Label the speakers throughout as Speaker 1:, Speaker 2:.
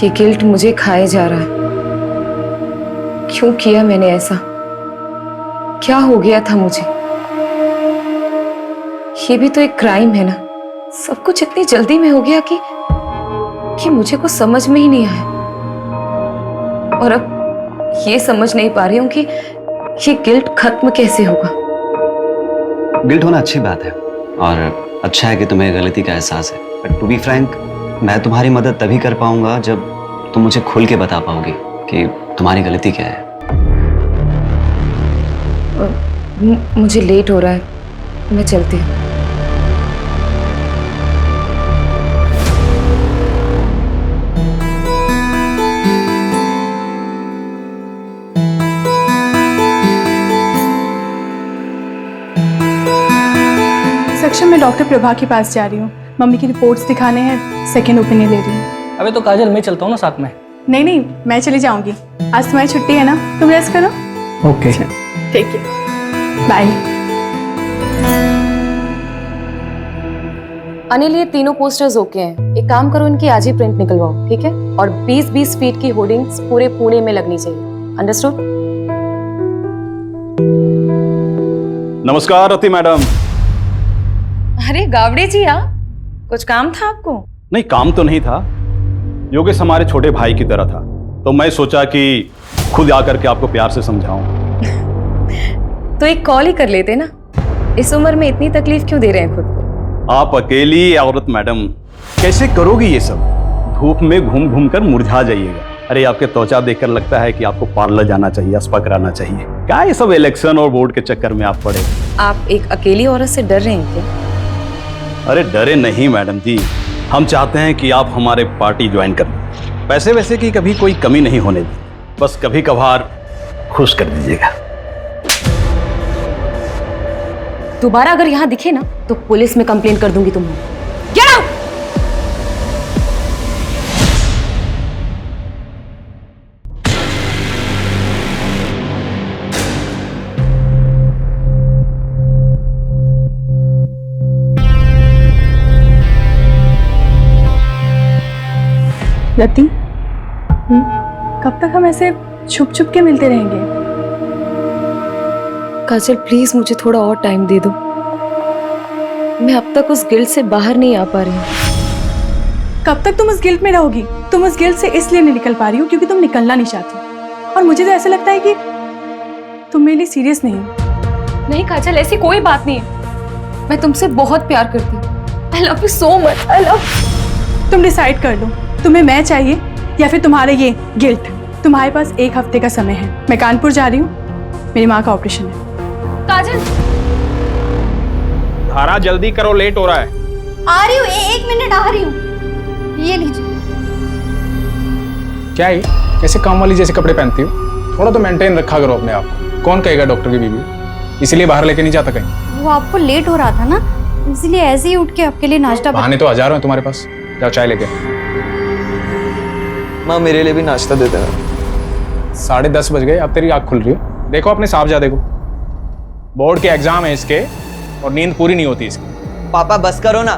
Speaker 1: ये गिल्ट मुझे खाए जा रहा है। क्यों किया मैंने ऐसा? क्या हो गया था मुझे? ये भी तो एक क्राइम है ना। सब कुछ इतनी जल्दी में हो गया कि मुझे कुछ समझ में ही नहीं आया। और अब ये समझ नहीं पा रही हूं कि ये गिल्ट खत्म कैसे होगा।
Speaker 2: गिल्ट होना अच्छी बात है और अच्छा है कि तुम्हें गलती का एहसास है। बट टू बी फ्रैंक, मैं तुम्हारी मदद तभी कर पाऊंगा जब तुम मुझे खुल के बता पाओगी कि तुम्हारी गलती क्या है।
Speaker 1: मुझे लेट हो रहा है, मैं चलती हूँ।
Speaker 3: सेक्शन में डॉक्टर प्रभा के पास जा रही हूँ। मम्मी की रिपोर्ट्स दिखाने हैं, सेकेंड ओपिनियन ले रही हूँ।
Speaker 4: अबे तो काजल, मैं चलता हूँ ना साथ में।
Speaker 3: नहीं, मैं चली जाऊंगी। आज तुम्हारी छुट्टी है ना, तुम रेस्ट करो।
Speaker 4: ओके
Speaker 3: ठीक है, बाय।
Speaker 1: अनिल, ये तीनों पोस्टर्स ओके हैं। एक काम करो, इनकी आज ही प्रिंट निकलवाओ, ठीक है? और 20-20 फीट की होर्डिंग्स पूरे पुणे में लगनी चाहिए। अंडरस्टूड?
Speaker 5: नमस्कार रति मैडम।
Speaker 1: अरे गावड़े जी, आप कुछ काम था आपको?
Speaker 5: नहीं, काम तो नहीं था। योगेश हमारे छोटे भाई की तरह था, तो मैं सोचा कि खुद आकर के आपको प्यार से समझाऊं।
Speaker 1: तो एक कॉल ही कर लेते ना। इस उम्र में इतनी तकलीफ क्यों दे रहे हैं खुद को?
Speaker 5: आप अकेली औरत मैडम, कैसे करोगी ये सब? धूप में घूम घूम कर मुरझा जाइएगा। अरे आपके त्वचा देखकर लगता है कि आपको पार्लर जाना चाहिए, स्पा कराना चाहिए। क्या ये सब इलेक्शन और वोट के चक्कर में आप पड़े?
Speaker 1: आप एक अकेली औरत से डर रहे हैं क्या?
Speaker 5: अरे डरे नहीं मैडम जी, हम चाहते हैं कि आप हमारे पार्टी ज्वाइन कर लें। पैसे वैसे की कभी कोई कमी नहीं होने दी, बस कभी कभार खुश कर दीजिएगा।
Speaker 1: दोबारा अगर यहाँ दिखे ना तो पुलिस में कंप्लेन कर दूंगी तुम्हें। Get out!
Speaker 3: रति, कब तक हम ऐसे छुप छुप के मिलते रहेंगे?
Speaker 1: काजल, प्लीज मुझे थोड़ा और टाइम दे दो। मैं अब तक उस गिल्ट से बाहर नहीं आ पा रही हूँ।
Speaker 3: कब तक तुम उस गिल्ट में रहोगी? तुम उस गिल्ट से इसलिए नहीं निकल पा रही हो क्योंकि तुम निकलना नहीं चाहती। और मुझे तो ऐसा लगता है कि तुम मेरे लिए सीरियस नहीं हो।
Speaker 1: नहीं काजल, ऐसी कोई बात नहीं है। मैं तुमसे बहुत प्यार करती हूँ। I love you so much. I love.
Speaker 3: तुम डिसाइड कर लो, तुम्हें मैं चाहिए या फिर तुम्हारे ये गिल्ट। तुम्हारे पास 1 हफ्ते का समय है। मैं कानपुर जा रही हूँ, मेरी माँ का ऑपरेशन है।
Speaker 1: काजल,
Speaker 5: धारा जल्दी करो, लेट हो रहा है।
Speaker 6: आ रही हूँ, 1 मिनट आ रही हूँ। ये लीजिए।
Speaker 7: क्या है? कैसे काम वाली जैसे कपड़े पहनती हो? थोड़ा तो मेंटेन रखा करो अपने आप को। कौन कहेगा डॉक्टर की बीवी? इसीलिए बाहर लेके नहीं जाता कहीं।
Speaker 6: वो आपको लेट हो रहा था ना, इसलिए ऐसे ही उठ के आपके लिए नाश्ता
Speaker 7: बहाने तो हजारों हैं तुम्हारे पास। जाओ चाय लेके।
Speaker 8: माँ मेरे लिए भी नाश्ता दे देना।
Speaker 7: 10:30 बज गए, अब तेरी आँख खुल रही है। देखो अपने साहबजादे को, बोर्ड के एग्जाम है इसके और नींद पूरी नहीं होती इसकी।
Speaker 8: पापा बस करो ना।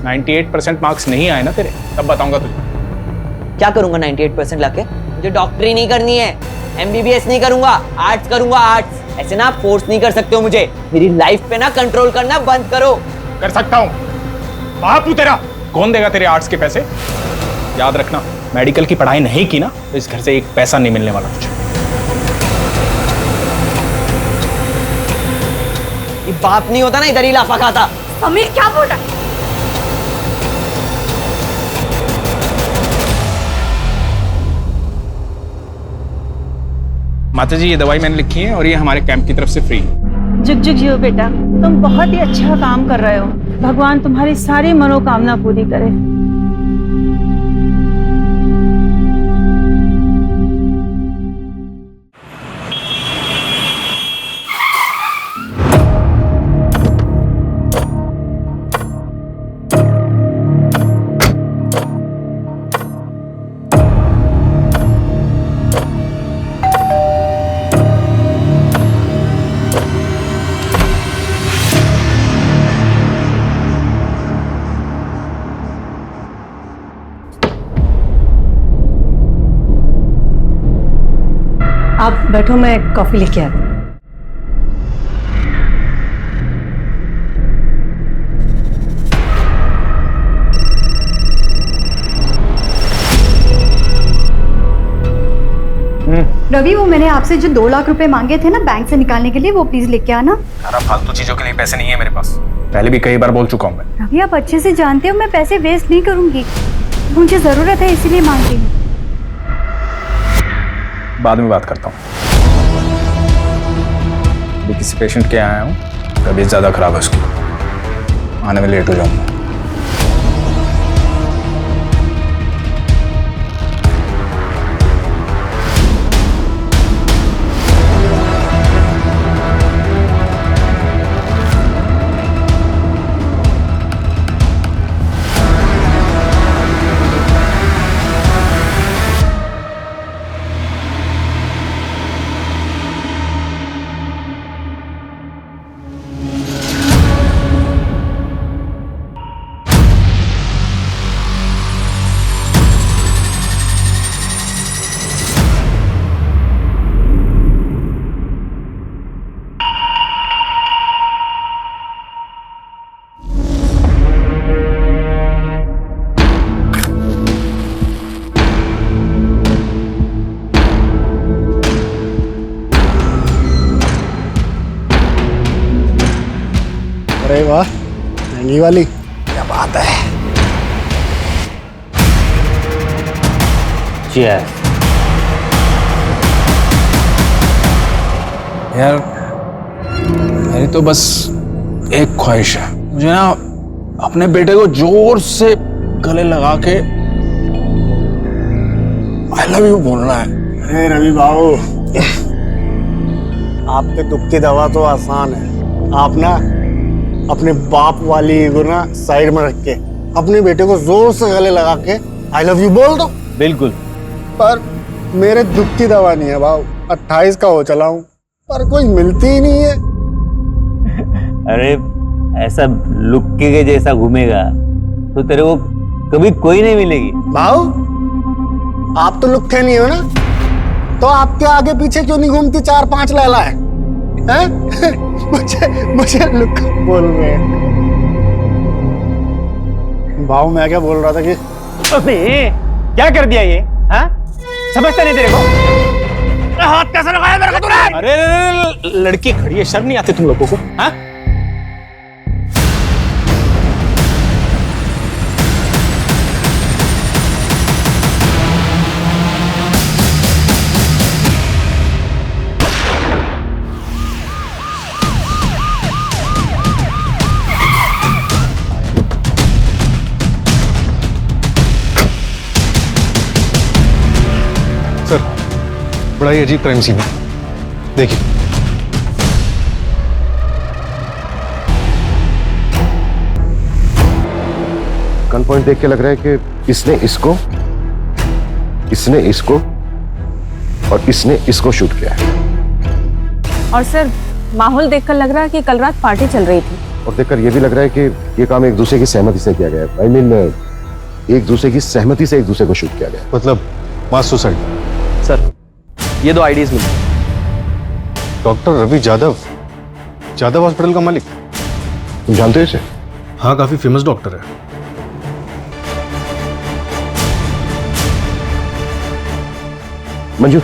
Speaker 7: 98% मार्क्स नहीं आए ना तेरे, तब बताऊंगा तुझे।
Speaker 8: क्या करूंगा 98% लाके? मुझे डॉक्टरी नहीं करनी है, MBBS नहीं करूंगा, आर्ट्स करूंगा, आर्ट्स। ऐसे ना फोर्स नहीं कर सकते हो मुझे। मेरी लाइफ पे ना कंट्रोल करना बंद करो।
Speaker 7: कर सकता हूँ, बापू तेरा। कौन देगा तेरे आर्ट्स के पैसे? याद रखना, मेडिकल की पढ़ाई नहीं की ना तो इस घर से 1 पैसा नहीं मिलने वाला तुझे।
Speaker 8: ये बाप नहीं होता ना, इधर ही लाफा खाता।
Speaker 6: समीर क्या बोल रहा है?
Speaker 7: माता जी, ये दवाई मैंने लिखी है और ये हमारे कैंप की तरफ से फ्री है।
Speaker 9: जुग जुग जियो बेटा, तुम बहुत ही अच्छा काम कर रहे हो। भगवान तुम्हारी सारी मनोकामना पूरी करे। आप बैठो, मैं कॉफी लेके आती हूँ।
Speaker 6: रवि, वो मैंने आपसे जो 2 लाख रुपए मांगे थे ना बैंक से निकालने के लिए, वो प्लीज लेके आना।
Speaker 7: सारा फालतू चीजों के लिए पैसे नहीं है मेरे पास, पहले भी कई बार बोल चुका हूँ मैं।
Speaker 6: रवि, आप अच्छे से जानते हो मैं पैसे वेस्ट नहीं करूंगी, मुझे जरूरत है इसीलिए मांग रही हूँ।
Speaker 7: बाद में बात करता हूँ, अभी किसी पेशेंट के आया हूँ, तबीयत ज्यादा खराब है उसकी, आने में लेट हो जाऊंगा।
Speaker 10: अरे वाह, महंगी वाली, क्या बात है।
Speaker 7: यार मेरी तो बस एक ख्वाहिश है, मुझे ना अपने बेटे को जोर से गले लगा के आई लव यू बोलना है।
Speaker 10: अरे रवि बाबू, आपके दुख की दवा तो आसान है। आप ना अपने बाप वाली ईगो ना साइड में रख के अपने बेटे को जोर से गले लगा के आई लव यू बोल दो।
Speaker 7: बिल्कुल।
Speaker 10: पर मेरे दुख की दवा नहीं है बाबू, 28 का हो चला हूँ पर कोई मिलती ही नहीं है।
Speaker 11: अरे ऐसा लुक्के के जैसा घूमेगा तो तेरे को कभी कोई नहीं मिलेगी।
Speaker 10: भाऊ, आप तो लुक्के नहीं हो ना, तो आपके आगे पीछे क्यों नहीं घूमती 4-5 लैला है? मुझे लुक बोल रहे हैं। भाऊ, मैं क्या बोल रहा था कि
Speaker 11: अबे क्या कर दिया ये? हाँ, समझता नहीं तेरे को? हाथ कैसे लगाया मेरे को तूने?
Speaker 7: अरे लड़की खड़ी है, शर्म नहीं आती तुम लोगों को? हाँ?
Speaker 10: सर, बड़ा ही अजीब क्राइम सीन है, देखिए।
Speaker 12: गन पॉइंट देख के लग रहा है कि इसने इसको और इसने इसको शूट किया है।
Speaker 9: और सर, माहौल देखकर लग रहा है कि कल रात पार्टी चल रही थी।
Speaker 12: और देखकर यह भी लग रहा है कि ये काम एक दूसरे की सहमति से किया गया है। I mean, एक दूसरे की सहमति से एक दूसरे को शूट किया गया है।
Speaker 10: मतलब मास सुसाइड।
Speaker 4: सर, ये 2 आईडीज मिली।
Speaker 10: डॉक्टर रवि यादव हॉस्पिटल का मालिक।
Speaker 12: तुम जानते हो इसे?
Speaker 10: हाँ, काफी फेमस डॉक्टर है।
Speaker 12: मंजू,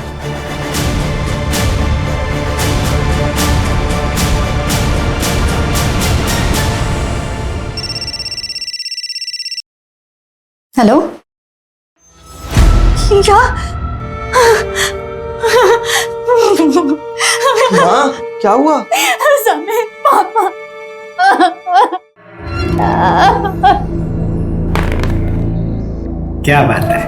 Speaker 6: हेलो, क्या?
Speaker 11: माँ, क्या हुआ?
Speaker 6: समय पापा।
Speaker 10: क्या बात है?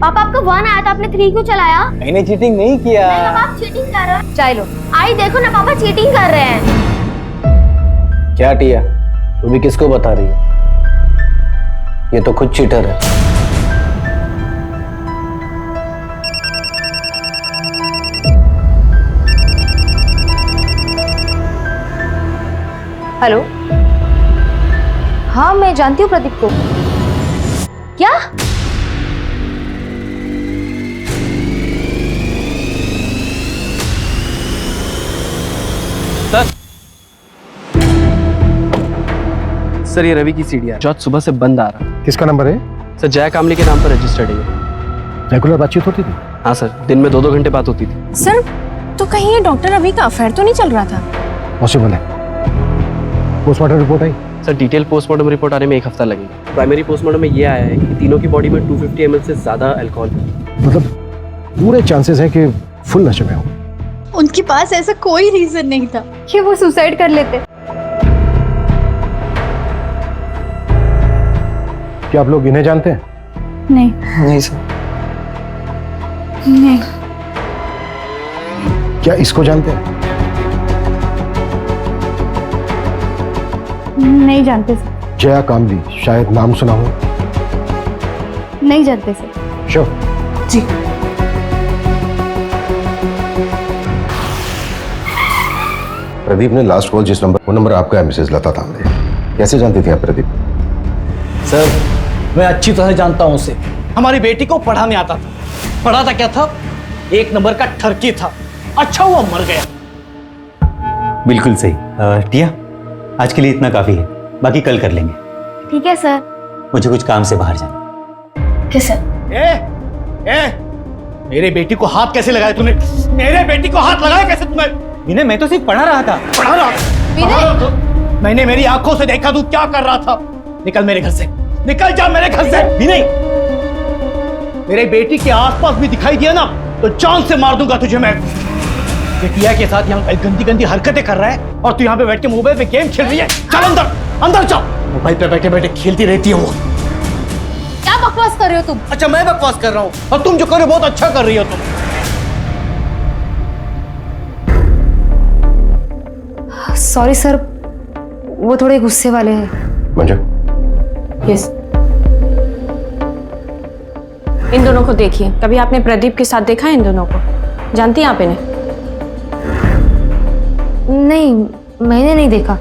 Speaker 6: पापा, आपका 1 आया था, आपने 3 क्यों चलाया?
Speaker 11: मैंने चीटिंग नहीं किया।
Speaker 6: आप चीटिंग कर रहे हो। चाय लो। आई देखो ना पापा, चीटिंग कर रहे हैं।
Speaker 4: क्या टिया, तू भी किसको बता रही है? ये तो खुद चीटर है।
Speaker 6: हेलो, हाँ मैं जानती हूँ प्रदीप को।
Speaker 1: क्या?
Speaker 13: सर ये रवि की सीढ़ी है जो आज सुबह से बंद आ रहा है।
Speaker 12: किसका नंबर है?
Speaker 13: सर जय कामली के नाम पर रजिस्टर्ड है।
Speaker 12: रेगुलर बातचीत होती थी?
Speaker 13: हाँ सर, दिन में 2-2 घंटे बात होती थी।
Speaker 1: सर तो कहीं ये डॉक्टर रवि का अफेयर तो नहीं चल रहा था?
Speaker 12: पॉसिबल है। पोस्टमार्टम रिपोर्ट आई?
Speaker 13: सर डिटेल पोस्टमार्टम रिपोर्ट आने में 1 हफ्ता लगेगा। प्राइमरी पोस्टमार्टम में ये आया है कि तीनों की बॉडी में 250 ml से ज्यादा अल्कोहल है।
Speaker 12: मतलब पूरे चांसेस हैं कि फुल नशे में हो।
Speaker 6: उनके पास ऐसा कोई रीजन नहीं था कि वो सुसाइड कर लेते।
Speaker 12: क्या आप लोग इन्हें जानते हैं?
Speaker 6: नहीं
Speaker 13: नहीं सर।
Speaker 6: नहीं।
Speaker 12: क्या इसको जानते हैं?
Speaker 6: नहीं जानते सर।
Speaker 12: जया कामली, शायद नाम सुना हो।
Speaker 6: नहीं जानते सर।
Speaker 12: श्योर?
Speaker 3: जी।
Speaker 12: प्रदीप ने लास्ट कॉल जिस नंबर, वो नंबर आपका है मिसेज लता तांबे। कैसे जानती थी आप प्रदीप?
Speaker 4: सर मैं अच्छी तरह जानता हूं उसे। हमारी बेटी को पढ़ाने आता था। पढ़ाता क्या था? 1 नंबर का ठरकी था। अच्छा हुआ मर गया।
Speaker 11: बिल्कुल सही। टिया, आज के लिए इतना काफी है, बाकी कल कर लेंगे।
Speaker 6: ठीक है सर।
Speaker 11: मुझे कुछ काम से बाहर जाना।
Speaker 6: ठीक सर।
Speaker 4: ए, मेरे बेटी को हाथ कैसे लगाया तूने? मेरे बेटी को हाथ लगाया कैसे तूने?
Speaker 11: विनय, मैं तो सिर्फ पढ़ा रहा था।
Speaker 4: पढ़ा रहा था? मैंने मेरी आंखों से देखा तू क्या कर रहा था। निकल मेरे घर से, निकल जा मेरे घर से। विनय, मेरे बेटी के आसपास भी दिखाई दिया ना तो जान से मार दूंगा तुझे मैं। ये टिया के साथ यहाँ गंदी गंदी हरकतें कर रहा है और तू यहाँ पे बैठ के मोबाइल पे गेम खेल रही है। चल अंदर, अंदर चल। मोबाइल पे बैठे बैठे खेलती रहती है वो।
Speaker 1: क्या बकवास कर रहे हो तुम?
Speaker 4: अच्छा मैं बकवास कर रहा हूँ और तुम जो कर रहे हो बहुत अच्छा कर रही हो तुम।
Speaker 1: सॉरी सर, वो थोड़े गुस्से वाले हैं।
Speaker 12: मंजू,
Speaker 1: यस। इन दोनों को देखिए, कभी आपने प्रदीप के साथ देखा है इन दोनों को? जानती हैं आप इन्हें? नहीं, मैंने नहीं देखा।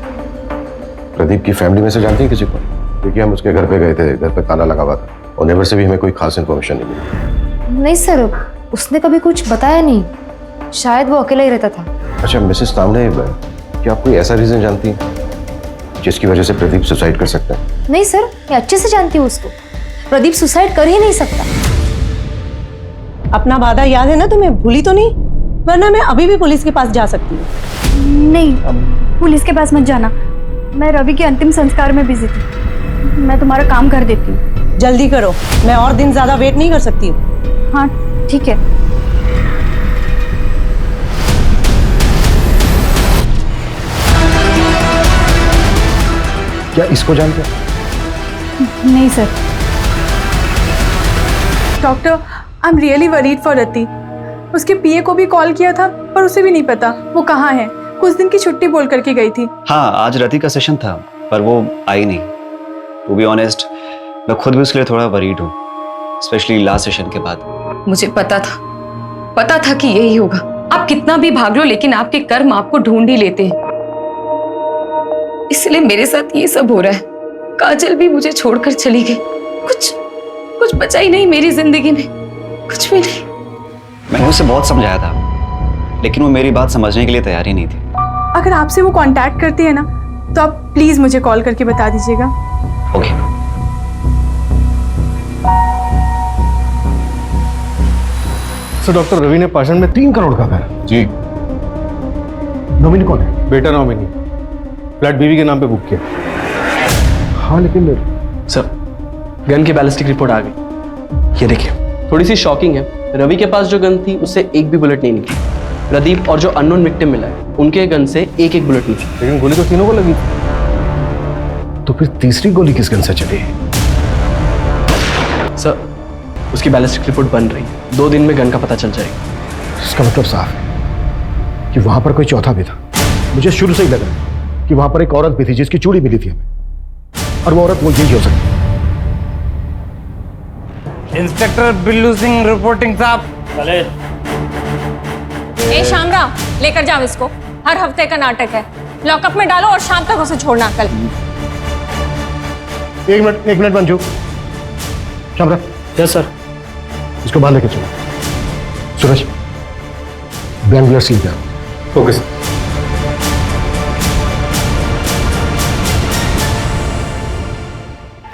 Speaker 12: प्रदीप की फैमिली में से जानती हैं किसी को? क्योंकि हम उसके घर पे गए थे, घर पे ताला लगा हुआ था और नेबर से भी हमें कोई खास इन्फॉर्मेशन नहीं मिली।
Speaker 1: नहीं सर, उसने कभी कुछ बताया नहीं। शायद वो अकेला ही रहता था।
Speaker 12: अच्छा मिसेस तांबे, क्या आप कोई ऐसा रीजन जानती हैं जिसकी वजह से प्रदीप सुसाइड कर सकता है?
Speaker 1: नहीं सर, मैं अच्छे से जानती हूँ उसको। प्रदीप सुसाइड कर ही नहीं सकता।
Speaker 9: अपना वादा याद है ना तुम्हें? भूली तो नहीं? वरना मैं अभी भी पुलिस के पास जा सकती हूँ।
Speaker 6: नहीं, पुलिस के पास मत जाना। मैं रवि के अंतिम संस्कार में बिजी थी। मैं तुम्हारा काम कर देती हूँ।
Speaker 9: जल्दी करो, मैं और दिन ज्यादा वेट नहीं कर सकती हूँ।
Speaker 6: हाँ ठीक है।
Speaker 12: क्या इसको जानते हैं?
Speaker 6: नहीं sir.
Speaker 3: Doctor, I am really worried for Rati. उसके पीए को भी कॉल किया था पर उसे भी नहीं पता वो कहाँ है। कुछ दिन की छुट्टी बोल करके गई थी।
Speaker 2: हाँ, आज रति का सेशन था पर वो आई नहीं। टू बी ऑनेस्ट, मैं खुद भी उसके लिए थोड़ा वरीड हूँ, स्पेशली लास्ट सेशन के बाद।
Speaker 1: मुझे पता था कि यही होगा। आप कितना भी भाग लो लेकिन आपके कर्म आपको ढूंढ ही लेते हैं। इसलिए मेरे साथ ये सब हो रहा है। काजल भी मुझे छोड़कर चली गई। कुछ बचा ही नहीं मेरी जिंदगी में, कुछ भी नहीं।
Speaker 2: मैंने उसे बहुत समझाया था लेकिन वो मेरी बात समझने के लिए तैयार ही नहीं थी।
Speaker 3: अगर आपसे वो कांटेक्ट करती है ना तो आप प्लीज मुझे कॉल करके बता दीजिएगा।
Speaker 2: ओके।
Speaker 12: सर डॉक्टर रवि ने पाषाण में 3 करोड़ का कहा।
Speaker 5: जी।
Speaker 12: नॉमिनी कौन है?
Speaker 5: बेटा नॉमिनी, फ्लैट बीवी के नाम पे बुक किया।
Speaker 12: हाँ लेकिन
Speaker 13: सर गन की बैलिस्टिक रिपोर्ट आ गई। ये देखिए, थोड़ी सी शॉकिंग है। रवि के पास जो गन थी उससे एक भी बुलेट नहीं निकली। प्रदीप और जो अननोन विक्टिम मिला है उनके गन से एक बुलेट निकली।
Speaker 12: लेकिन गोली तो तीनों को लगी थी। तो फिर तीसरी गोली किस गन से चली?
Speaker 13: सर उसकी बैलिस्टिक रिपोर्ट बन रही है, 2 दिन में गन का पता चल जाएगा।
Speaker 12: इसका मतलब साफ है कि वहां पर कोई चौथा भी था। मुझे शुरू से ही लग रहा है कि वहां पर एक औरत भी थी जिसकी चूड़ी मिली थी हमें, और वो औरत वो यही हो सकती है।
Speaker 4: इंस्पेक्टर बिल्लू सिंह रिपोर्टिंग साहब।
Speaker 1: ए शामराव, लेकर जाओ इसको। हर हफ्ते का नाटक है। लॉकअप में डालो और शाम तक उसे छोड़ना। कल
Speaker 12: 1 minute Manju, Shamra,
Speaker 4: yes sir.
Speaker 12: इसको बाहर लेके चलो। सूरज, बैंगलोर सील पे आओ।
Speaker 5: Okay sir.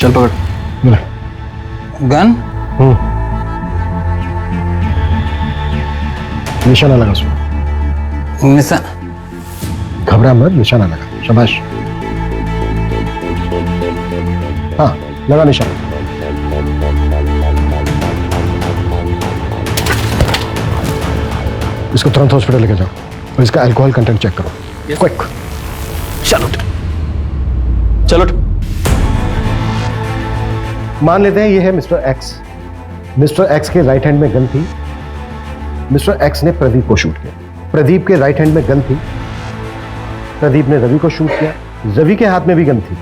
Speaker 13: चल पकड़।
Speaker 12: मिला।
Speaker 4: गन?
Speaker 12: निशाना लगा उसमें। घबरा मत, निशाना लगा। शाबाश। हाँ, लगा निशाना। इसको तुरंत हॉस्पिटल लेके जाओ और इसका अल्कोहल कंटेंट चेक करो। क्विक।
Speaker 13: चलो चलो।
Speaker 12: मान लेते हैं ये है मिस्टर एक्स। मिस्टर एक्स के राइट हैंड में गन थी। मिस्टर एक्स ने प्रदीप को शूट किया। प्रदीप के राइट हैंड में गन थी। प्रदीप ने रवि को शूट किया। रवि के हाथ में भी गन थी,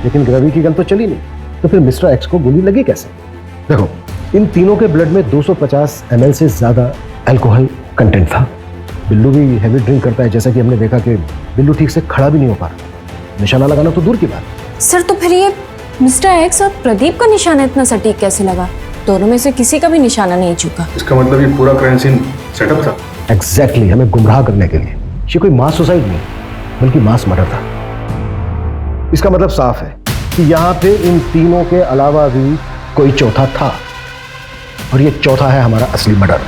Speaker 12: लेकिन रवि की गन तो चली नहीं। तो फिर मिस्टर एक्स को गोली लगी कैसे? देखो, इन तीनों के ब्लड में 250 ml से ज्यादा अल्कोहल कंटेंट था। बिल्लू भी हैवी ड्रिंक करता है, जैसा कि हमने देखा कि बिल्लू ठीक से खड़ा भी नहीं हो पा रहा। निशाना लगाना तो दूर की बात।
Speaker 6: सर तो फिर ये मिस्टर एक्स और प्रदीप का निशाना इतना सटीक कैसे लगा? दोनों में से किसी का भी निशाना नहीं चुका।
Speaker 5: इसका मतलब ये पूरा क्राइम सीन सेटअप था।
Speaker 12: एग्जैक्टली, हमें गुमराह करने के लिए। ये कोई मास सुसाइड नहीं, बल्कि मास मर्डर था। इसका मतलब साफ है कि यहाँ पे इन तीनों के अलावा भी कोई चौथा था, और ये चौथा है हमारा असली मर्डर।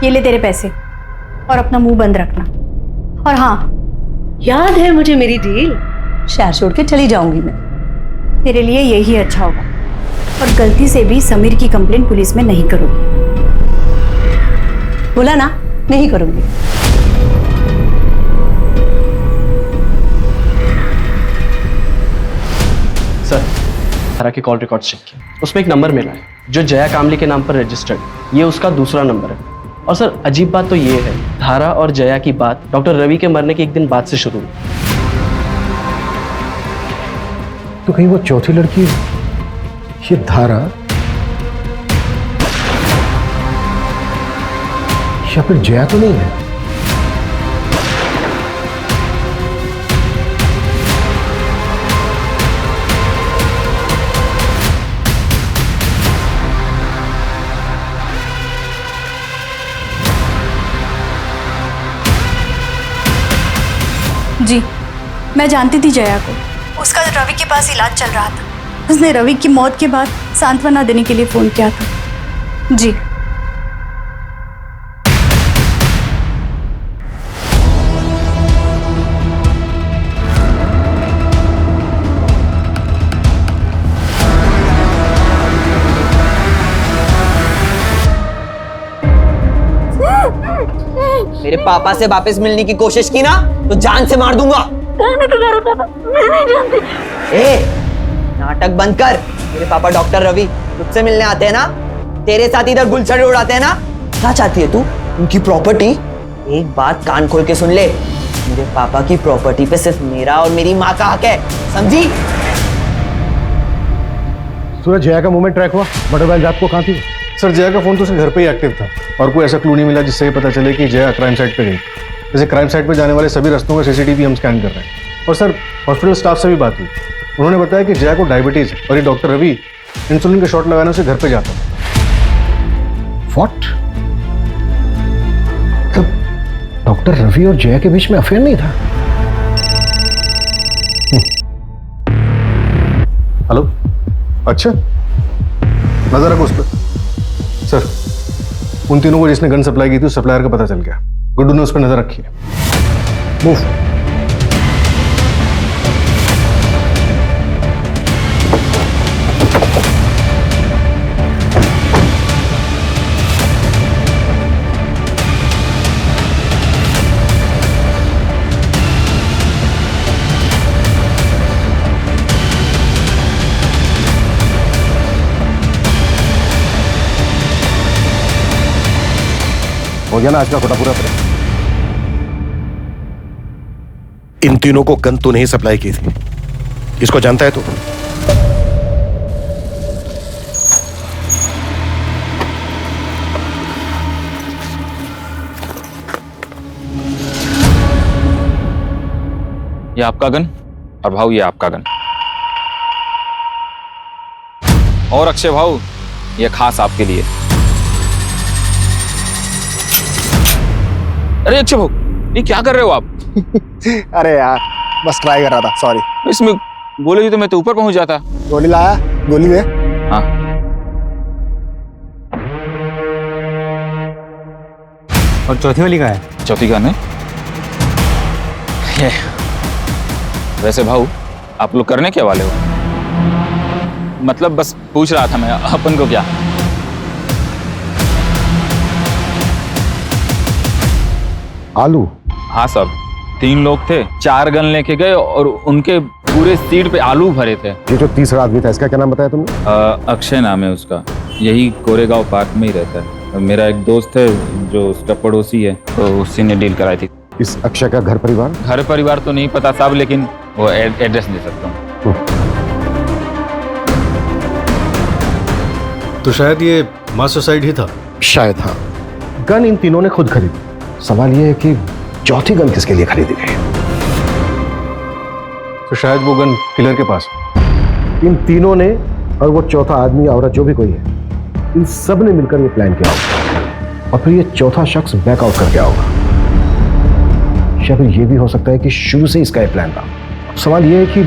Speaker 6: ये ले तेरे पैसे और अपना मुंह बंद रखना। और हाँ,
Speaker 9: याद है मुझे मेरी डील। शहर छोड़ के चली जाऊंगी मैं।
Speaker 6: तेरे लिए यही अच्छा होगा। और गलती से भी समीर की कंप्लेंट पुलिस में नहीं करोगी।
Speaker 9: बोला ना, नहीं करूंगी।
Speaker 13: सर, धारा के कॉल रिकॉर्ड्स चेक किए, उसमें एक नंबर मिला है जो जया कामली के नाम पर रजिस्टर्ड है। ये उसका दूसरा नंबर है। और सर, अजीब बात तो ये है, धारा और जया की बात डॉक्टर रवि के मरने के एक दिन बाद से शुरू हुई।
Speaker 12: तो कहीं वो चौथी लड़की, ये धारा या फिर जया तो नहीं है?
Speaker 6: जी, मैं जानती थी जया को। उसका रवि के पास इलाज चल रहा था। उसने रवि की मौत के बाद सांत्वना देने के लिए फोन किया था। जी।
Speaker 8: मेरे पापा से वापस मिलने की कोशिश की ना तो जान से मार दूंगा। ए, नाटक बंद कर। मेरे पापा डॉक्टर रवि तुझसे मिलने आते हैं ना, तेरे साथ इधर गुलछड़े उड़ाते हैं ना। क्या चाहती है तू? उनकी प्रॉपर्टी? एक बात कान खोल के सुन ले, मेरे पापा की प्रॉपर्टी पे सिर्फ मेरा और मेरी माँ का हक है, समझी?
Speaker 12: सूरज, जया का मूवमेंट ट्रैक हुआ? मोटरबाइक रात को कहाँ थी?
Speaker 5: सर, जया का फोन तो उसके घर पे ही एक्टिव था और कोई ऐसा क्लू नहीं मिला जिससे ये पता चले कि जया क्राइम साइट पे गई। जैसे क्राइम साइट पे जाने वाले सभी रास्तों का सीसीटीवी हम स्कैन कर रहे हैं। और सर, हॉस्पिटल स्टाफ से भी बात हुई। उन्होंने बताया कि जया को डायबिटीज है और ये डॉक्टर रवि इंसुलिन का शॉट लगाने से घर पे जाता है।
Speaker 12: व्हाट? तब डॉक्टर रवि और जया के बीच में अफेयर नहीं था?
Speaker 5: हेलो, अच्छा, नजर रखो उस पर। सर, उन तीनों को जिसने गन सप्लाई की थी उस सप्लायर का पता चल गया। गुड्डू ने उस पर नजर रखी है। मूव।
Speaker 12: हो गया ना आज का कोटा पूरा?
Speaker 14: इन तीनों को गन तूने ही सप्लाई की थी, इसको जानता है तू?
Speaker 7: ये आपका गन और भाऊ ये आपका गन।
Speaker 15: और अक्षय भाऊ, ये खास आपके लिए। अरे अक्षय भाऊ, ये क्या कर रहे हो आप?
Speaker 10: अरे यार बस ट्राई कर रहा था, सॉरी।
Speaker 15: इसमें गोली दी तो मैं तो ऊपर पहुंच जाता।
Speaker 10: गोली लाया, गोली दे।
Speaker 15: हाँ।
Speaker 10: और चौथी वाली कहाँ है?
Speaker 15: चौथी कहाँ है? ये। वैसे भाऊ, आप लोग करने क्या वाले हो? मतलब बस पूछ रहा था मैं, अपन को क्या?
Speaker 12: आलू?
Speaker 15: हाँ साहब, 3 लोग थे, 4 गन लेके गए और उनके पूरे सीट पे आलू भरे थे।
Speaker 12: ये जो तीसरा आदमी था, इसका क्या नाम बताया तुमने?
Speaker 15: अक्षय नाम है उसका, यही कोरेगांव पार्क में ही रहता है। मेरा एक दोस्त है जो उसका पड़ोसी है, तो उसी ने डील कराई थी।
Speaker 12: इस अक्षय का घर परिवार?
Speaker 15: घर परिवार तो नहीं पता साहब, लेकिन वो एड्रेस दे सकता हूँ।
Speaker 14: तो शायद ये मास सुसाइड ही था।
Speaker 12: शायद हाँ। गन इन तीनों ने खुद खरीदी। सवाल यह है कि चौथी गन किसके लिए खरीदी गई?
Speaker 14: तो शायद वो गन किलर के पास।
Speaker 12: इन तीनों ने और वो चौथा आदमी औरत जो भी कोई है, इन सब ने मिलकर ये प्लान किया होगा और फिर ये चौथा शख्स बैकआउट कर गया होगा। या फिर ये भी हो सकता है कि शुरू से इसका ये प्लान था। अब सवाल ये है कि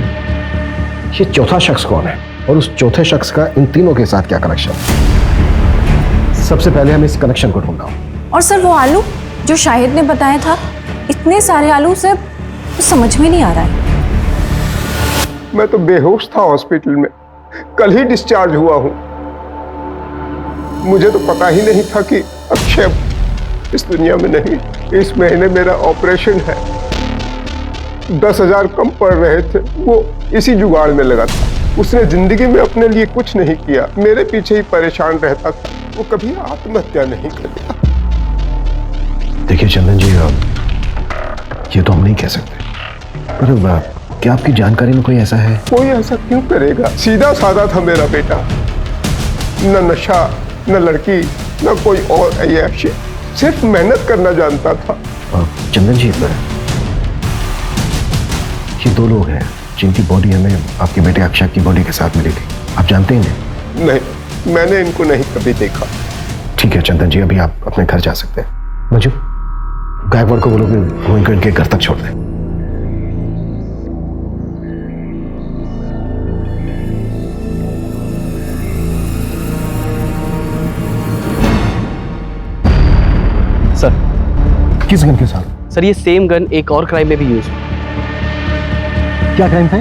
Speaker 12: ये चौथा शख्स कौन है और उस चौथे शख्स का इन तीनों के साथ क्या कनेक्शन? सबसे पहले हम इस कनेक्शन को ढूंढना।
Speaker 6: और सर वो आलू जो शाहिद ने बताया था, इतने सारे आलू से समझ में नहीं आ रहा है।
Speaker 16: मैं तो बेहोश था हॉस्पिटल में, कल ही डिस्चार्ज हुआ हूं। मुझे तो पता ही नहीं था कि अक्षय इस दुनिया में नहीं। इस महीने मेरा ऑपरेशन है, 10,000 कम पड़ रहे थे, वो इसी जुगाड़ में लगा था। उसने जिंदगी में अपने लिए कुछ नहीं किया, मेरे पीछे ही परेशान रहता था। वो कभी आत्महत्या नहीं करेगा।
Speaker 12: देखिए चंदन जी, ये तो हम नहीं कह सकते, पर क्या आपकी जानकारी में कोई ऐसा है?
Speaker 16: कोई ऐसा क्यों करेगा? सीधा साधा था मेरा बेटा, न नशा, न लड़की, न कोई और ऐशी, सिर्फ मेहनत करना जानता था।
Speaker 12: चंदन जी, ये 2 लोग हैं जिनकी बॉडी हमें आपके बेटे अक्षय की बॉडी के साथ मिली थी। आप जानते हैं इन्हें?
Speaker 16: नहीं, मैंने इनको नहीं कभी देखा।
Speaker 12: ठीक है चंदन जी, अभी आप अपने घर जा सकते हैं। मंजू, गायकवाड़ को बोलो कि इनके घर तक छोड़ दें।
Speaker 13: सर,
Speaker 12: किस गन के साथ?
Speaker 13: सर ये सेम गन एक और क्राइम में भी यूज हुई।
Speaker 12: क्या क्राइम था?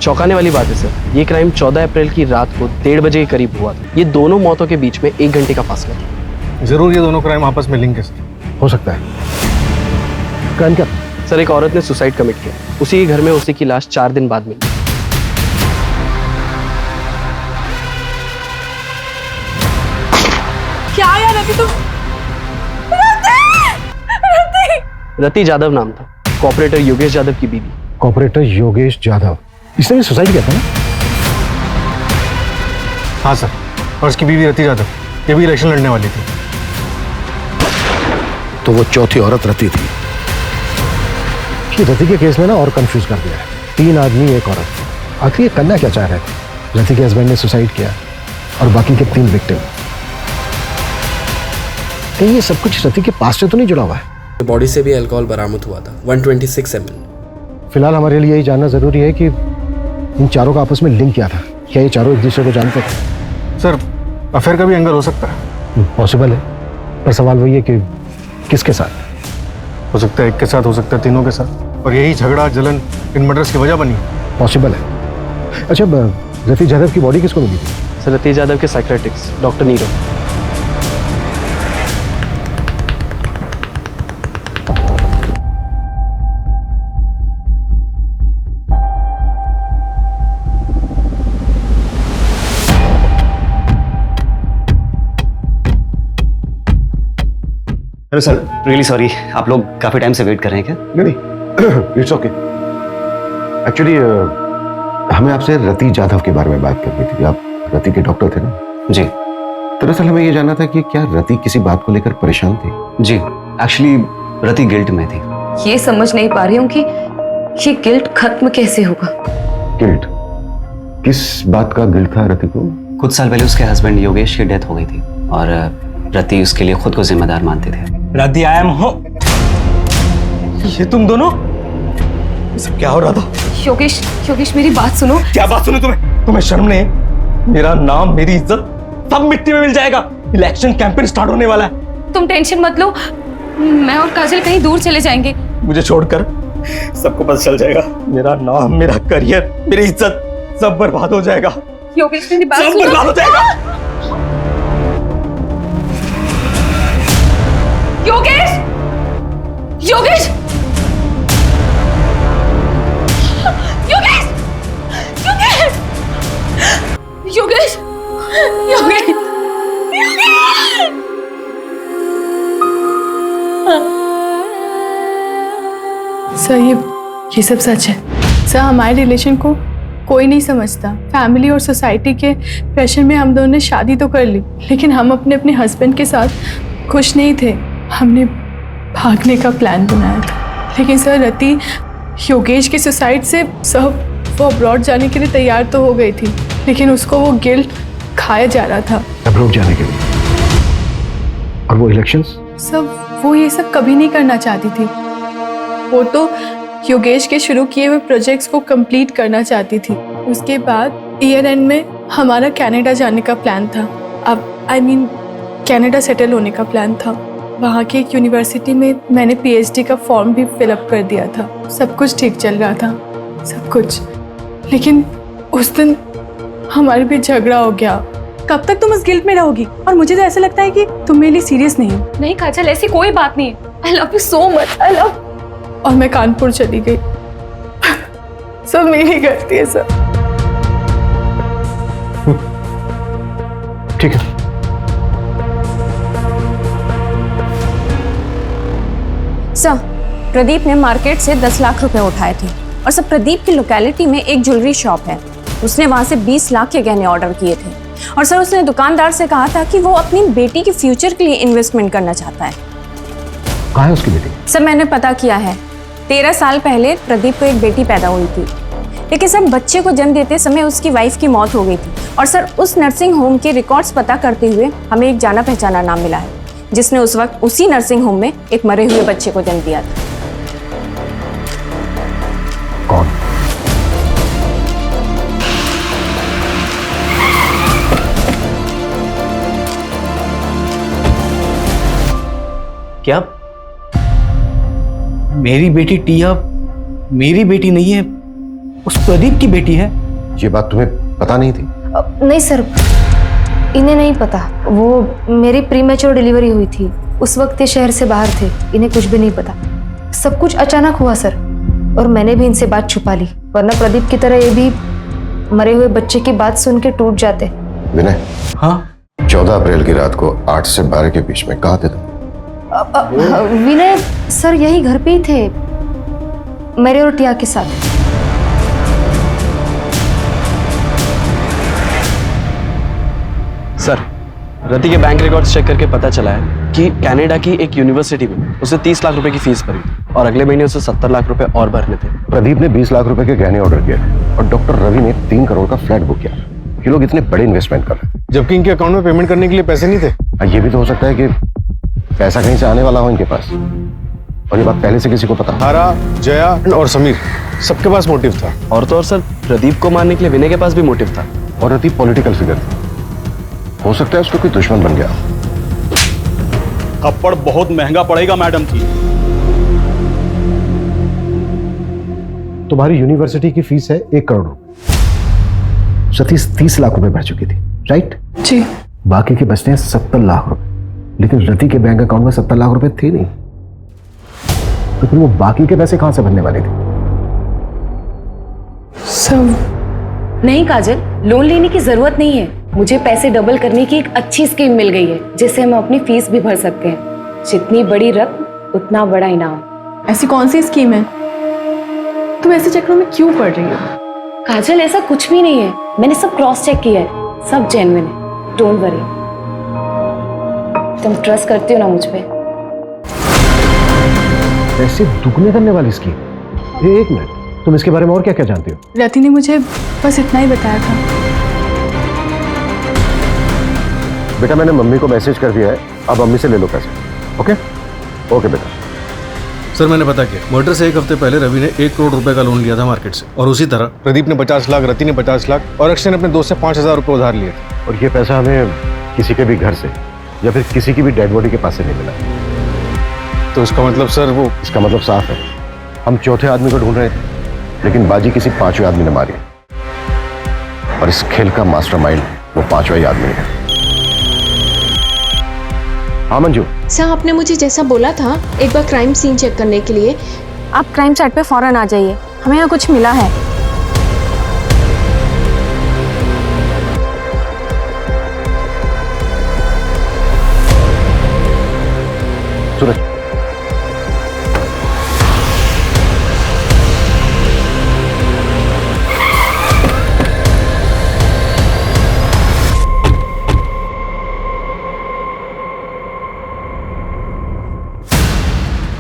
Speaker 13: चौंकाने वाली बात है सर, ये क्राइम 14 अप्रैल की रात को 1:30 बजे के करीब हुआ था। ये दोनों मौतों के बीच में 1 घंटे का फासला था।
Speaker 14: जरूर ये दोनों क्राइम आपस में लिंक है सर।
Speaker 12: हो सकता है। क्राइम क्या?
Speaker 13: सर एक औरत ने सुसाइड कमिट किया, उसी के घर में उसी की लाश 4 दिन बाद मिली।
Speaker 6: क्या यार अभी तुम?
Speaker 13: रति जादव नाम था, कॉपरेटर योगेश यादव की बीवी।
Speaker 12: कॉपरेटर योगेश यादव, इसने भी सुसाइड किया था ना?
Speaker 14: हाँ सर, और उसकी बीवी रति यादव, ये भी इलेक्शन लड़ने वाली थी।
Speaker 12: तो वो चौथी औरत रति थी। कि रति के केस में ना और कंफ्यूज कर दिया है। 3 आदमी 1 औरत। आखिर ये करना क्या चाह रहे थे? रति के हस्बैंड ने सुसाइड किया और बाकी के 3 विक्टिम। कहीं ये सब कुछ रति के पास से तो नहीं जुड़ा हुआ है?
Speaker 13: बॉडी से भी अल्कोहल बरामद हुआ था, 126 ml।
Speaker 12: फिलहाल हमारे लिए यही जानना जरूरी है कि इन चारों का आपस में लिंक क्या था। क्या ये चारों एक दूसरे को जानते थे?
Speaker 14: सर, अफेयर का भी एंगल हो सकता है।
Speaker 12: पॉसिबल है, पर सवाल वही है कि किसके साथ?
Speaker 14: हो सकता है एक के साथ, हो सकता है तीनों के साथ, और यही झगड़ा जलन इन मर्डर्स की वजह बनी।
Speaker 12: पॉसिबल है। अच्छा, रति यादव की बॉडी किसको मिली थी?
Speaker 13: सर रति यादव के psychiatrist doctor Nirav.
Speaker 2: Hello sir, really sorry, आप लोग काफी टाइम से वेट कर रहे हैं क्या?
Speaker 12: नहीं, इट्स ओके। एक्चुअली हमें आपसे रति यादव के बारे में बात करनी थी। आप रति के डॉक्टर थे ना?
Speaker 2: जी।
Speaker 12: दरअसल हमें ये जानना था कि क्या रति किसी बात को लेकर परेशान थी?
Speaker 2: जी, एक्चुअली रति गिल्ट में थी।
Speaker 1: ये समझ नहीं पा रही हूँ कि ये गिल्ट खत्म कैसे होगा।
Speaker 12: गिल्ट? किस बात का गिल्ट था रति को?
Speaker 2: कुछ साल पहले उसके हस्बैंड योगेश की डेथ हो गई थी और रति उसके लिए खुद को जिम्मेदार मानते थे।
Speaker 4: रति आई एम हो, ये तुम दोनों, ये सब क्या हो रहा था?
Speaker 1: योगेश, योगेश मेरी बात सुनो।
Speaker 4: क्या बात सुनो तुम्हें शर्म नहीं? मेरा नाम, मेरी इज्जत सब मिट्टी में मिल जाएगा। इलेक्शन कैंपेन स्टार्ट होने वाला है।
Speaker 1: तुम टेंशन मत लो, मैं और काजल कहीं दूर चले जाएंगे।
Speaker 4: मुझे छोड़कर सबको पता चल जाएगा, मेरा नाम, मेरा करियर, मेरी इज्जत सब बर्बाद हो जाएगा।
Speaker 1: योगेश मेरी बात
Speaker 4: सब
Speaker 1: सुनो।
Speaker 4: बर्बाद हो जाएगा।
Speaker 1: योगेश, योगेश, योगेश, योगेश, योगेश, योगेश, योगेश।
Speaker 3: सर ये सब सच है। सर हमारे रिलेशन को कोई नहीं समझता। फैमिली और सोसाइटी के प्रेशर में हम दोनों ने शादी तो कर ली, लेकिन हम अपने अपने हस्बैंड के साथ खुश नहीं थे। हमने भागने का प्लान बनाया था, लेकिन सर रति योगेश की सुसाइड से सब वो अब्रॉड जाने के लिए तैयार तो हो गई थी, लेकिन उसको वो गिल्ट खाया जा रहा था।
Speaker 12: अब्रॉड जाने के लिए? और वो इलेक्शंस?
Speaker 3: सब वो ये सब कभी नहीं करना चाहती थी। वो तो योगेश के शुरू किए हुए प्रोजेक्ट्स को कंप्लीट करना चाहती थी। उसके बाद ईयर एंड में हमारा कनाडा जाने का प्लान था। अब कनाडा सेटल होने का प्लान था। वहाँ की एक यूनिवर्सिटी में मैंने पीएचडी का फॉर्म भी फिलअप कर दिया था। सब कुछ ठीक चल रहा था, सब कुछ। लेकिन उस दिन हमारे बीच झगड़ा हो गया। कब तक तुम इस गिल्ट में रहोगी? और मुझे तो ऐसा लगता है कि तुम मेरे लिए सीरियस नहीं हो।
Speaker 1: नहीं काजल, ऐसी कोई बात नहीं है। I love you so much, I love.
Speaker 3: और मैं कानपुर चली गई। सब मेरी गलती है सर।
Speaker 12: ठीक है।
Speaker 17: सर, प्रदीप ने मार्केट से 10 लाख रुपए उठाए थे और सर प्रदीप की लोकेलिटी में एक ज्वेलरी शॉप है, उसने वहां से 20 लाख के गहने ऑर्डर किए थे और सर उसने दुकानदार से कहा था कि वो अपनी बेटी के फ्यूचर के लिए इन्वेस्टमेंट करना चाहता है।
Speaker 12: कहाँ है उसकी बेटी?
Speaker 17: सर मैंने पता किया है, 13 साल पहले प्रदीप को एक बेटी पैदा हुई थी, लेकिन सर बच्चे को जन्म देते समय उसकी वाइफ की मौत हो गई थी और सर उस नर्सिंग होम के रिकॉर्ड्स पता करते हुए हमें एक जाना पहचाना नाम मिला है जिसने उस वक्त उसी नर्सिंग होम में एक मरे हुए बच्चे को जन्म दिया था।
Speaker 12: कौन?
Speaker 4: क्या मेरी बेटी टिया मेरी बेटी नहीं है, उस प्रदीप की बेटी है?
Speaker 12: ये बात तुम्हें पता नहीं थी?
Speaker 1: नहीं सर, इन्हें नहीं पता। वो मेरी प्रीमेच्योर डिलीवरी हुई थी, उस वक्त ये शहर से बाहर थे, इन्हें कुछ भी नहीं पता। सब कुछ अचानक हुआ सर, और मैंने भी इनसे बात छुपा ली, वरना प्रदीप की तरह ये भी मरे हुए बच्चे की बात सुन के टूट जाते।
Speaker 12: विनय,
Speaker 4: हाँ?
Speaker 12: 14 अप्रैल की रात को 8 से 12 के बीच में कहाँ थे तुम?
Speaker 1: विनय सर यही घर पे ही थे, मेरे और टिया के साथ।
Speaker 13: सर, रति के बैंक रिकॉर्ड्स चेक करके पता चला है कि कनाडा की एक यूनिवर्सिटी में उसे 30 लाख रुपए की फीस भरी और अगले महीने उसे 70 लाख रुपए और भरने थे।
Speaker 12: प्रदीप ने 20 लाख रुपए के गहने ऑर्डर किए थे और डॉक्टर रवि ने 3 करोड़ का फ्लैट बुक किया। ये लोग इतने बड़े इन्वेस्टमेंट कर रहे थे,
Speaker 14: जबकि इनके अकाउंट में पेमेंट करने के लिए पैसे नहीं थे।
Speaker 12: ये भी तो हो सकता है कि पैसा कहीं से आने वाला हो इनके पास, और ये बात पहले से किसी को पता।
Speaker 14: तारा, जया और समीर सबके पास मोटिव था।
Speaker 13: और तो और सर, प्रदीप को मारने के लिए विनय के पास भी मोटिव था।
Speaker 12: और रति पॉलिटिकल फिगर थी, हो सकता है उसको कोई दुश्मन बन गया।
Speaker 5: थप्पड़ बहुत महंगा पड़ेगा मैडम जी।
Speaker 12: तुम्हारी यूनिवर्सिटी की फीस है 1 करोड़ रुपए, सतीश 30 लाख रुपए भर चुकी थी, राइट?
Speaker 3: जी।
Speaker 12: बाकी के बचते हैं 70 लाख रुपए, लेकिन रति के बैंक अकाउंट में 70 लाख रुपए थे नहीं, तो फिर वो बाकी के पैसे कहां से भरने वाले थे?
Speaker 3: सब
Speaker 1: नहीं काजल, लोन लेने की जरूरत नहीं है। मुझे पैसे डबल करने की एक अच्छी स्कीम मिल गई है, जिससे हम अपनी फीस भी भर सकते हैं। जितनी बड़ी रकम उतना बड़ा इनाम।
Speaker 3: ऐसी कौन सी स्कीम है? तुम ऐसे चक्रों में क्यों पड़ रही हो?
Speaker 1: काजल ऐसा कुछ भी नहीं है, मैंने सब क्रॉस चेक किया है, सब जेन्युइन है, डोंट वरी। तुम ट्रस्ट करती हो ना मुझ पे?
Speaker 12: पैसे दुगने करने वाली स्कीम? एक मिनट, तुम इसके बारे में और क्या क्या जानती हो?
Speaker 3: रति ने मुझे बस इतना ही बताया था।
Speaker 12: बेटा मैंने मम्मी को मैसेज कर दिया है, अब मम्मी से ले लो पैसे। ओके ओके बेटा।
Speaker 14: सर मैंने पता किया, मर्डर से 1 हफ्ते पहले रवि ने 1 करोड़ रुपए का लोन लिया था मार्केट से, और उसी तरह प्रदीप ने 50 लाख, रति ने 50 लाख और अक्षय ने अपने दोस्त से 5,000 रुपये उधार लिए थे।
Speaker 12: और ये पैसा हमें किसी के भी घर से या फिर किसी की भी डेड बॉडी के पास से नहीं मिला।
Speaker 14: तो इसका मतलब सर वो,
Speaker 12: इसका मतलब साफ है, हम चौथे आदमी को ढूंढ रहे थे, लेकिन बाजी किसी 5वें आदमी ने मारी, और इस खेल का मास्टरमाइंड वो 5वां ही आदमी है। हाँ मंजू।
Speaker 17: सर आपने मुझे जैसा बोला था एक बार क्राइम सीन चेक करने के लिए, आप क्राइम साइट पे फौरन आ जाइए, हमें यहाँ कुछ मिला है।
Speaker 12: सूरज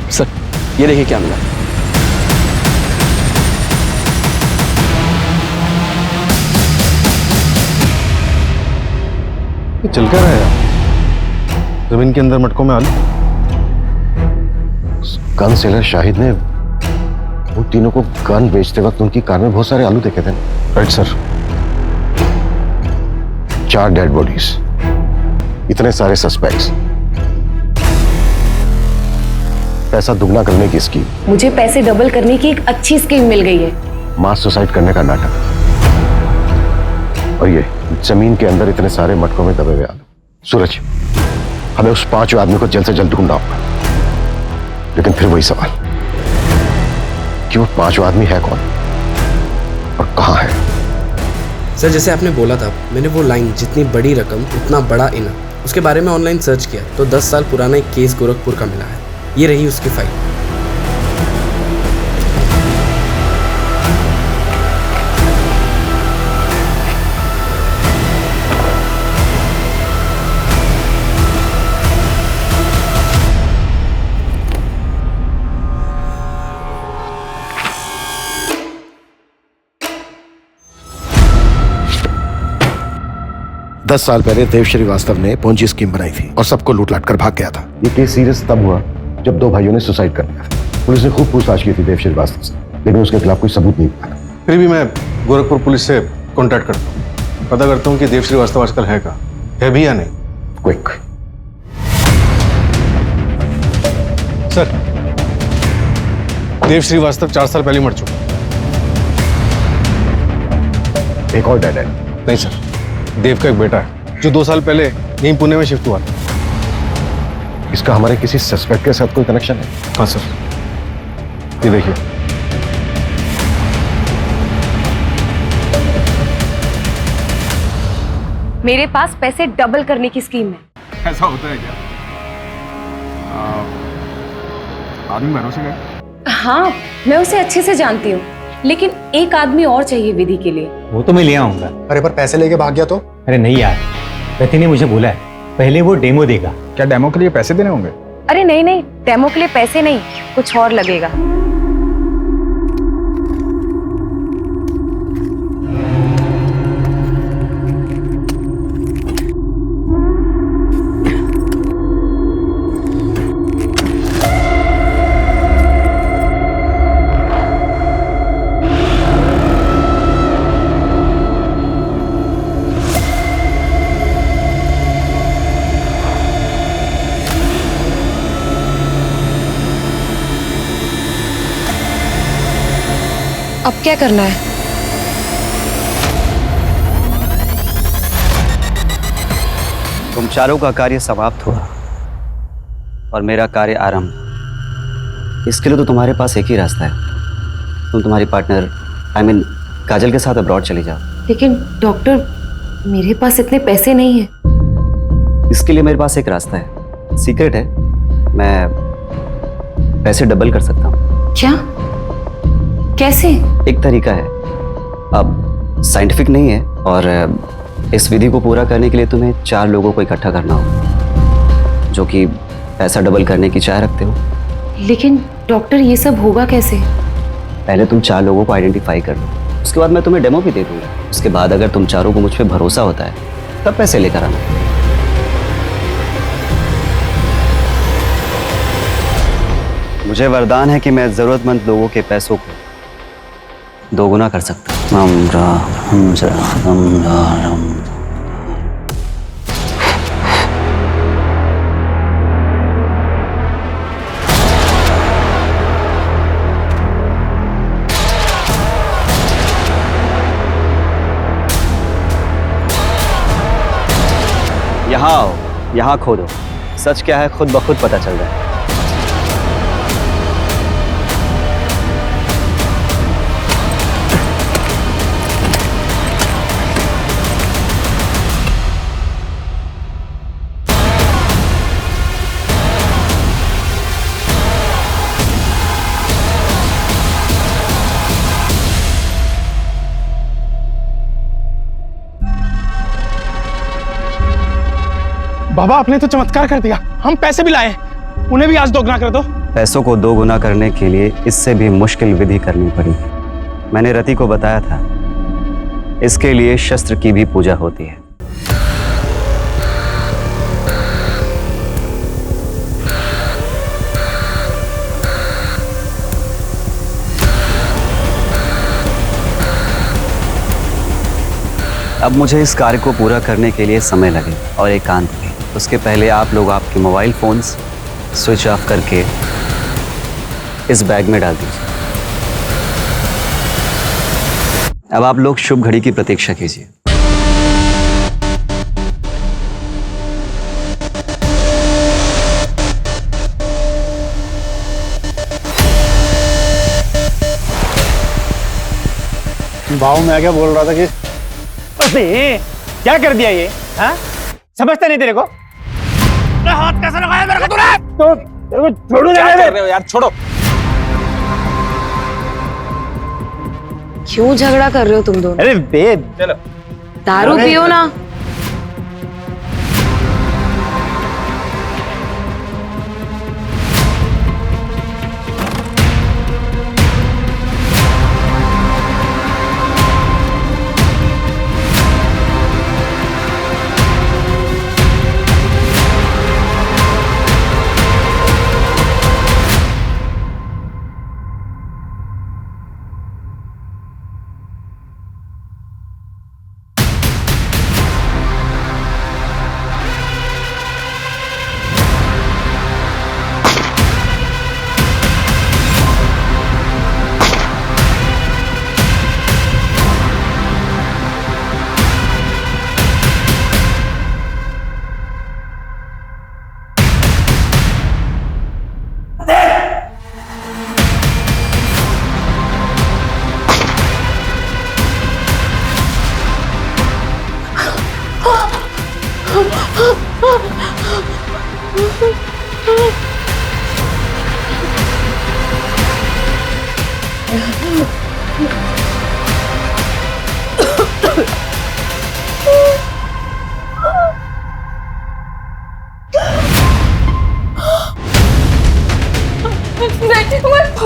Speaker 13: सर ये देखिए क्या मिला।
Speaker 14: ये चल क्या रहा है यार? जमीन के अंदर मटकों में आलू।
Speaker 12: गन सेलर शाहिद ने वो तीनों को गन बेचते वक्त उनकी कार में बहुत सारे आलू देखे थे।
Speaker 14: Right sir.
Speaker 12: 4 डेड बॉडीज, इतने सारे सस्पेक्ट्स, पैसा दुगना करने की स्कीम।
Speaker 1: मुझे पैसे डबल करने की एक अच्छी स्कीम मिल गई है।
Speaker 12: मास सुसाइड करने का नाटक, और ये जमीन के अंदर इतने सारे मटकों में दबे हुए आलू। सूरज, हमें उस 5वें आदमी को जल्द से जल्द ढूंढना होगा, लेकिन फिर वही सवाल कि वो 5वां आदमी है कौन और कहां है।
Speaker 13: सर जैसे आपने बोला था, मैंने वो लाइन जितनी बड़ी रकम उतना बड़ा इनाम, उसके बारे में ऑनलाइन सर्च किया तो 10 साल पुराना एक केस गोरखपुर का मिला है। ये रही उसकी फाइल।
Speaker 12: दस साल पहले देव श्रीवास्तव ने पोंजी स्कीम बनाई थी और सबको लूट-लाट कर भाग गया था। ये केस सीरियस तब हुआ जब 2 भाइयों ने सुसाइड कर लिया था। पुलिस ने खूब पूछताछ की थी देव श्रीवास्तव से, लेकिन उसके खिलाफ कोई सबूत नहीं मिला।
Speaker 14: फिर भी मैं गोरखपुर पुलिस से कांटेक्ट करता हूँ, पता करता हूँ कि देव श्रीवास्तव आजकल है कहाँ, है भी या नहीं।
Speaker 12: क्विक।
Speaker 14: सर देव श्रीवास्तव 4 साल पहले मर चुका।
Speaker 12: एक और डेड है।
Speaker 14: नहीं सर, देव का एक बेटा है जो 2 साल पहले यहीं पुणे में शिफ्ट हुआ था।
Speaker 12: इसका हमारे किसी सस्पेक्ट के साथ कोई कनेक्शन है?
Speaker 14: हाँ सर, ये देखिए।
Speaker 1: मेरे पास पैसे डबल करने की स्कीम है।
Speaker 7: ऐसा होता है क्या? आदमी भरोसे गए?
Speaker 1: हाँ, मैं उसे अच्छे से जानती हूँ, लेकिन एक आदमी और चाहिए विधि के लिए।
Speaker 18: वो तो मैं ले आऊंगा।
Speaker 10: अरे पर पैसे लेके भाग गया तो?
Speaker 18: अरे नहीं यार, रति ने मुझे बोला है पहले वो डेमो देगा।
Speaker 7: क्या डेमो के लिए पैसे देने होंगे?
Speaker 1: अरे नहीं नहीं, डेमो के लिए पैसे नहीं, कुछ और लगेगा। अब क्या करना है?
Speaker 2: तुम चारों का कार्य समाप्त हुआ और मेरा कार्य आरंभ। इसके लिए तो तुम्हारे पास एक ही रास्ता है, तुम तुम्हारी पार्टनर काजल के साथ अब्रॉड चले जाओ।
Speaker 1: लेकिन डॉक्टर, मेरे पास इतने पैसे नहीं हैं।
Speaker 2: इसके लिए मेरे पास एक रास्ता है, सीक्रेट है, मैं पैसे डबल कर सकता हूँ।
Speaker 1: क्या? कैसे?
Speaker 2: एक तरीका है, अब साइंटिफिक नहीं है, और इस विधि को पूरा करने के लिए तुम्हें 4 लोगों को इकट्ठा करना होगा जो कि पैसा डबल करने की चाह रखते हो।
Speaker 1: लेकिन डॉक्टर, ये सब होगा कैसे?
Speaker 2: पहले तुम 4 लोगों को आइडेंटिफाई कर लो, उसके बाद मैं तुम्हें डेमो भी दे दूंगा। उसके बाद अगर तुम चारों को मुझ पर भरोसा होता है तब पैसे लेकर आना। मुझे वरदान है कि मैं जरूरतमंद लोगों के पैसों को दोगुना कर सकता हूँ। यहाँ आओ, यहाँ खोदो, सच क्या है खुद ब खुद पता चल जाए।
Speaker 7: बाबा आपने तो चमत्कार कर दिया, हम पैसे भी लाए, उन्हें भी आज दोगुना कर दो।
Speaker 2: पैसों को दोगुना करने के लिए इससे भी मुश्किल विधि करनी पड़ी। मैंने रति को बताया था, इसके लिए शस्त्र की भी पूजा होती है। अब मुझे इस कार्य को पूरा करने के लिए समय लगे और एकांत भी। उसके पहले आप लोग आपके मोबाइल फोन्स स्विच ऑफ करके इस बैग में डाल दीजिए। अब आप लोग शुभ घड़ी की प्रतीक्षा कीजिए।
Speaker 10: भाव मैं क्या बोल रहा था कि
Speaker 4: क्या कर दिया ये? हाँ? समझता नहीं तेरे को? हाथ कैसे लगाया मेरे को तूने? तो तेरे को छोड़ू
Speaker 7: क्या कर रहे हो यार, छोड़ो।
Speaker 1: क्यों झगड़ा कर रहे हो तुम दोनों?
Speaker 4: अरे बेद,
Speaker 7: चलो
Speaker 1: दारू पियो ना।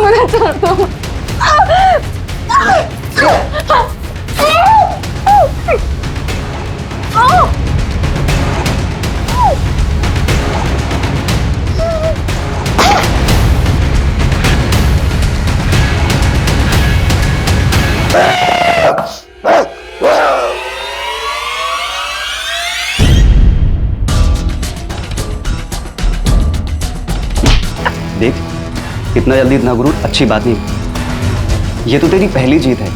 Speaker 19: मैं चाहता हूँ।
Speaker 2: देख इतना जल्दी इतना गुरूर अच्छी बात नहीं। ये तो तेरी पहली जीत है,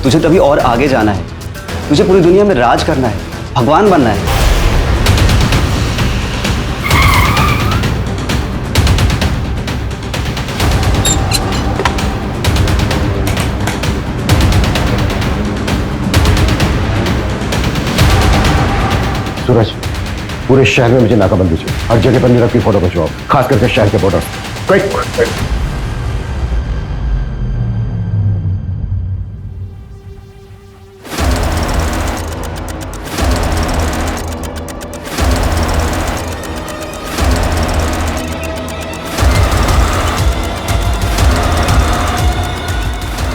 Speaker 2: तुझे तभी और आगे जाना है। तुझे पूरी दुनिया में राज करना है, भगवान बनना है।
Speaker 12: सूरज, पूरे शहर में मुझे नाकाबंदी चाहिए। हर जगह पर नीरव की फोटो खिंचवाओ, खास करके शहर के बॉर्डर। क्विक।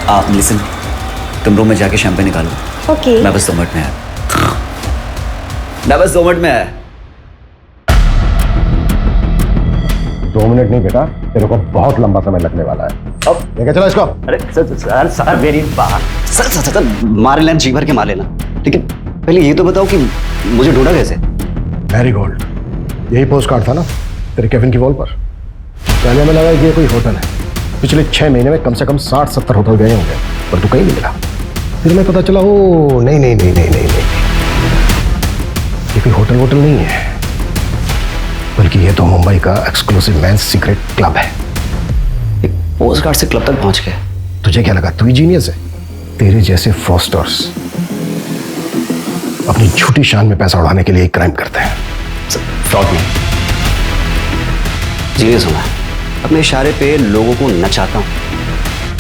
Speaker 2: आप लिसन, तुम रूम में जाके शैंपेन निकालो।
Speaker 6: ओके।
Speaker 2: मैं बस 2 मिनट में आया। मैं बस 2 मिनट में आया।
Speaker 12: 2 मिनट नहीं बेटा, तेरे को बहुत लंबा समय लगने वाला है। अब लेके चलो इसको।
Speaker 2: अरे सर मेरी बात सर मार लेना, जी भर के मार लेना, लेकिन पहले ये तो बताओ कि मुझे ढूंढा कैसे?
Speaker 12: मैरीगोल्ड, यही पोस्ट कार्ड था ना तेरे केबिन की वॉल पर। पहले हमें लगा कि ये कोई होटल है। पिछले 6 महीने में कम से कम 60-70 होटल गए होंगे, पर तू कहीं नहीं मिला। फिर मैं पता चला, ओ नहीं, ये कोई होटल नहीं है, बल्कि ये तो मुंबई का एक्सक्लूसिव मेंस सीक्रेट क्लब है।
Speaker 2: एक पोस्ट कार्ड से क्लब तक पहुंच गए।
Speaker 12: तुझे क्या लगा तू ही जीनियस है? तेरे जैसे फ्रॉस्टर्स अपनी झूठी शान में पैसा उड़ाने के लिए एक क्राइम करते हैं।
Speaker 2: फ्रॉड नहीं, जीनियस हूं मैं। अपने इशारे पे लोगों को नचाता हूं,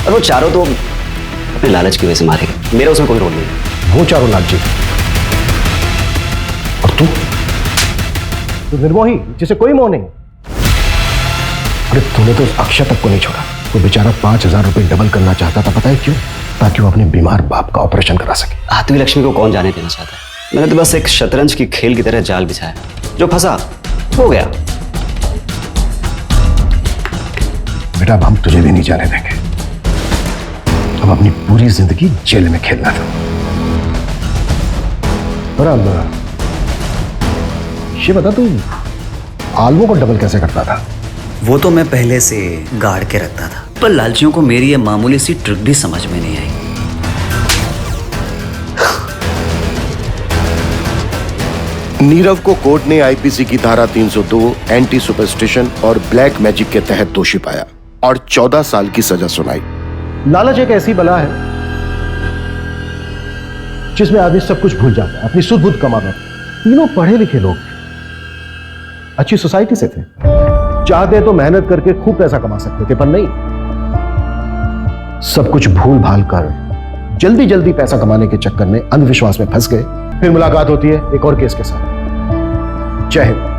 Speaker 2: और वो चारों तो अपने लालच की वजह से मारे गए। मेरा उसमें कोई रोल नहीं है।
Speaker 12: वो चारों लालची, और तू निर्मोही जिसे कोई मोह नहीं। अरे तूने तो उस अक्षय तक को नहीं छोड़ा। वो बेचारा 5000 रुपए डबल करना चाहता था, पता है क्यों? ताकि वो अपने बीमार बाप का ऑपरेशन करा सके।
Speaker 2: आत्मी लक्ष्मी को कौन जाने देना चाहता है? मैंने तो बस एक शतरंज की खेल की तरह जाल बिछाया, जो फंसा हो गया।
Speaker 12: बेटा अब हम तुझे भी नहीं जाने देंगे। अब अपनी पूरी जिंदगी जेल में खेलना था। और अब ये बता, तू आलवों को डबल कैसे करता था?
Speaker 2: वो तो मैं पहले से गाड़ के रखता था, पर लालचियों को मेरी ये मामूली सी ट्रिक भी समझ में नहीं आई।
Speaker 20: नीरव को कोर्ट ने आईपीसी की धारा 302 एंटी सुपरस्टिशन और ब्लैक मैजिक के तहत दोषी पाया और 14 साल की सजा सुनाई।
Speaker 12: लालच एक ऐसी बला है जिसमें आदमी सब कुछ भूल जाता है, अपनी सुध बुध कमाता। तीनों पढ़े लिखे लोग थे, अच्छी सोसाइटी से थे, चाहते तो मेहनत करके खूब पैसा कमा सकते थे, पर नहीं, सब कुछ भूल भाल कर जल्दी जल्दी पैसा कमाने के चक्कर में अंधविश्वास में फंस गए। फिर मुलाकात होती है एक और केस के साथ। जय हिंद।